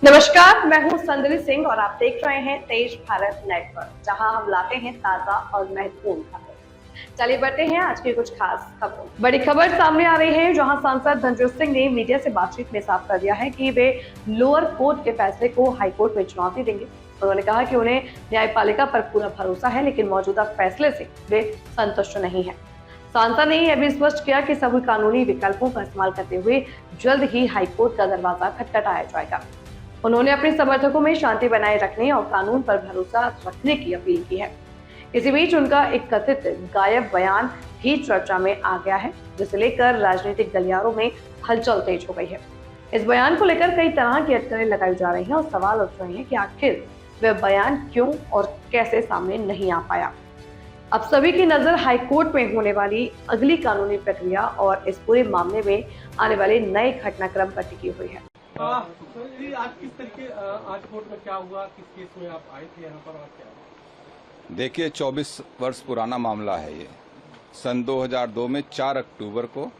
नमस्कार, मैं हूं संदली सिंह और आप देख रहे हैं तेज भारत नेटवर्क, जहां हम लाते हैं ताजा और महत्वपूर्ण खबरें। चलिए बढ़ते हैं आज की कुछ खास खबरों। बड़ी खबर सामने आ रही है, जहां सांसद धनंजय सिंह ने मीडिया से बातचीत में साफ कर दिया है कि वे लोअर कोर्ट के फैसले को हाई कोर्ट में चुनौती देंगे। उन्होंने कहा कि उन्हें न्यायपालिका पर पूरा भरोसा है, लेकिन मौजूदा फैसले से वे संतुष्ट नहीं है। सांसद ने यह भी स्पष्ट किया कि सभी कानूनी विकल्पों का इस्तेमाल करते हुए जल्द ही हाईकोर्ट का दरवाजा खटखटाया जाएगा। उन्होंने अपने समर्थकों में शांति बनाए रखने और कानून पर भरोसा रखने की अपील की है। इसी बीच उनका एक कथित गायब बयान भी चर्चा में आ गया है, जिसे लेकर राजनीतिक गलियारों में हलचल तेज हो गई है। इस बयान को लेकर कई तरह की अटकलें लगाई जा रही हैं और सवाल उठ रहे हैं कि आखिर वह बयान क्यों और कैसे सामने नहीं आ पाया। अब सभी की नजर हाईकोर्ट में होने वाली अगली कानूनी प्रक्रिया और इस पूरे मामले में आने वाले नए घटनाक्रम पर टिकी हुई है। आज किस तरीके आज कोर्ट में क्या हुआ, किस केस में आप आए थे यहाँ पर और क्या? देखिए, 24 वर्ष पुराना मामला है ये। सन 2002 में 4 अक्टूबर को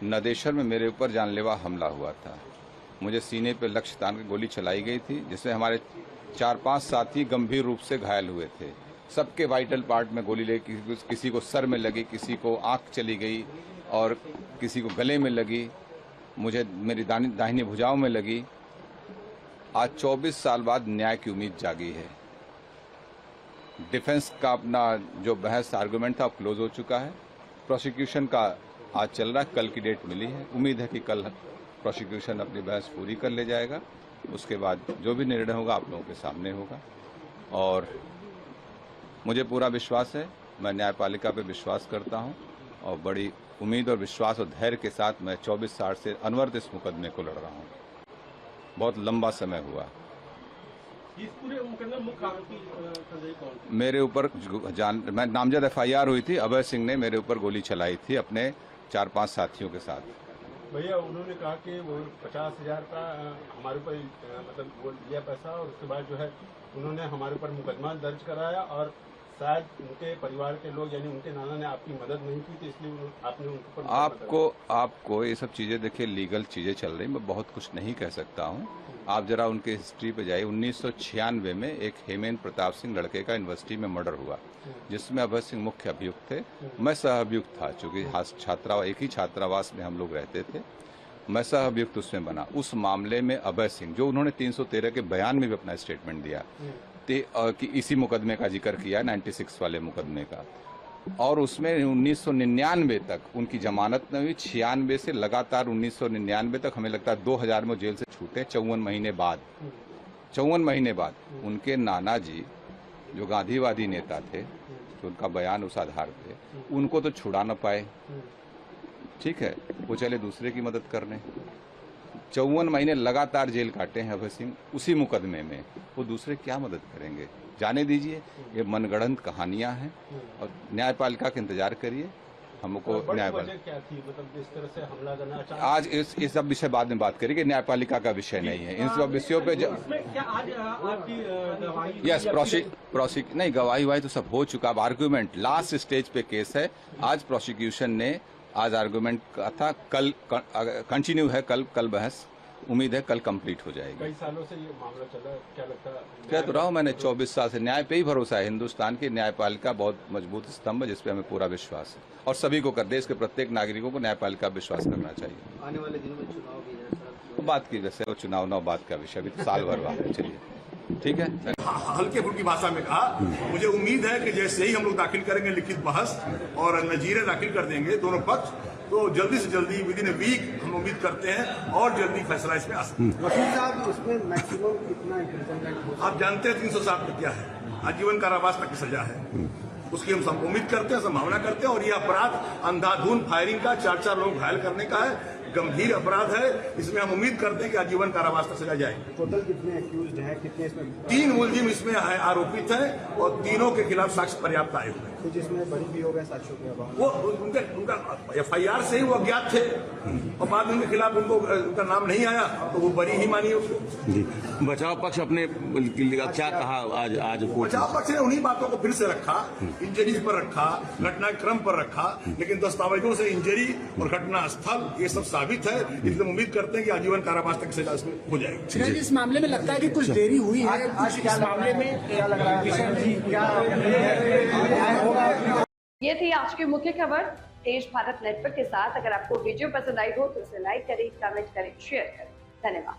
नदेशर में मेरे ऊपर जानलेवा हमला हुआ था। मुझे सीने पे लक्ष्य तान के गोली चलाई गई थी, जिसमें हमारे 4-5 साथी गंभीर रूप से घायल हुए थे। सबके वाइटल पार्ट में गोली लगी, किसी को सर में लगी, किसी को आंख चली गई और किसी को गले में लगी। मुझे मेरी दाहिनी भुजाओं में लगी। आज 24 साल बाद न्याय की उम्मीद जागी है। डिफेंस का अपना जो बहस आर्गुमेंट था क्लोज हो चुका है। प्रोसिक्यूशन का आज चल रहा है, कल की डेट मिली है। उम्मीद है कि कल प्रोसिक्यूशन अपनी बहस पूरी कर ले जाएगा। उसके बाद जो भी निर्णय होगा आप लोगों के सामने होगा और मुझे पूरा विश्वास है। मैं न्यायपालिका पे विश्वास करता हूं और बड़ी उम्मीद और विश्वास और धैर्य के साथ मैं 24 साल से अनवरत इस मुकदमे को लड़ रहा हूं। बहुत लंबा समय हुआ। इस पूरे मुकदमे मुख्य आरोपी संजय कौन? मेरे ऊपर मैं नामजद FIR हुई थी। अभय सिंह ने मेरे ऊपर गोली चलाई थी अपने 4-5 साथियों के साथ। भैया, उन्होंने कहा कि वो 50,000 का हमारे ऊपर मतलब वो लिया पैसा और उसके बाद जो है उन्होंने हमारे ऊपर मुकदमा दर्ज कराया और शायद उनके परिवार के लोग यानी उनके नाना ने आपकी मदद नहीं की थी, इसलिए आपने उनके ऊपर आपको ये सब चीजें देखिए, लीगल चीजें चल रही, मैं बहुत कुछ नहीं कह सकता हूँ। आप जरा उनके हिस्ट्री पे जाइए। 1996 में एक हेमेंद्र प्रताप सिंह लड़के का यूनिवर्सिटी में मर्डर हुआ, जिसमें अभय सिंह मुख्य अभियुक्त थे। मैं सह अभियुक्त था, चूंकि एक ही छात्रावास में हम लोग रहते थे। मैं सह अभियुक्त उसमें बना। उस मामले में अभय सिंह, जो उन्होंने 313 के बयान में भी अपना स्टेटमेंट दिया कि इसी मुकदमे का जिक्र किया, 96 वाले मुकदमे का, और उसमें 1999 तक उनकी जमानत न हुई। 96 से लगातार 1999 तक, हमें लगता है 2000 में जेल से छूटे। 54 महीने बाद उनके नाना जी, जो गांधीवादी नेता थे, जो उनका बयान उस आधार पे, उनको तो छुड़ा न पाए। ठीक है, वो चले दूसरे की मदद करने। 54 महीने लगातार जेल काटे हैं अभय सिंह उसी मुकदमे में। वो दूसरे क्या मदद करेंगे? जाने दीजिए, ये मनगढ़ंत कहानियां हैं और न्यायपालिका का इंतजार करिए। हमको क्या थी, मतलब जिस तरह से हमला करना आज इस सब विषय बाद में बात करेंगे। न्यायपालिका का विषय नहीं है। इन सब विषयों पे यस नहीं, गवाही तो सब हो चुका। अब आर्गुमेंट लास्ट स्टेज पे केस है। आज प्रोसिक्यूशन ने आज आर्गुमेंट का था, कल कंटिन्यू है, कल बहस। उम्मीद है कल कंप्लीट हो जाएगी। कई सालों से ये मामला चला, क्या लगता है? कह तो रहा हूं, मैंने 24 साल से न्याय पे ही भरोसा है। हिंदुस्तान की न्यायपालिका बहुत मजबूत स्तंभ है, जिसपे हमें पूरा विश्वास है और सभी को देश के प्रत्येक नागरिकों को न्यायपालिका विश्वास करना चाहिए। आने वाले दिनों में चुनाव भी है सर, बात की जैसे चुनाव बात का विषय, अभी तो साल भर बाद है। चलिए ठीक है। हल्के फुल्की भाषा में कहा, मुझे उम्मीद है कि जैसे ही हम लोग दाखिल करेंगे लिखित बहस और नजीरें दाखिल कर देंगे दोनों पक्ष, तो जल्दी से जल्दी विद इन ए वीक हम उम्मीद करते हैं और जल्दी फैसला इसमें आ सकता है। वकील साहब, उसमें मैक्सिमम कितना इम्प्रिजनमेंट? आप जानते हैं 307 क्या है, आजीवन कारावास तक की सजा है। उसकी हम उम्मीद करते हैं, संभावना करते हैं। और ये अपराध अंधाधुंध फायरिंग का, 4 लोग घायल करने का है, गंभीर अपराध है। इसमें हम उम्मीद करते हैं कि आजीवन कारावास तक सजा जाएगी। टोटल कितने एक्यूज्ड हैं, कितने इसमें? 3 मुलजिम इसमें आरोपित हैं और तीनों के खिलाफ साक्ष्य पर्याप्त आए हुए हैं। तो जिसमें बड़ी भी हो गए साक्ष्यों के अभाव, वो उनका FIR से ही वो अज्ञात थे और बाद में उनके खिलाफ उनका नाम नहीं आया तो वो बरी ही मानी उसको। जी, बचाव पक्ष अपने क्या कहा आज बचाव पक्ष ने उन्हीं बातों को फिर से रखा, इंजरीज पर रखा, घटनाक्रम पर रखा, लेकिन दस्तावेजों से इंजरी और घटना स्थल ये सब साबित साबित है, इसलिए उम्मीद करते हैं कि आजीवन कारावास तक की सजा इसमें हो जाएगी। श्रेया जी, इस मामले में लगता है कि कुछ देरी हुई है, कुछ इस मामले में ये थी आज की मुख्य खबर तेज भारत नेटवर्क के साथ। अगर आपको वीडियो पसंद आई हो तो इसे लाइक करें, कमेंट करें, शेयर करें। धन्यवाद।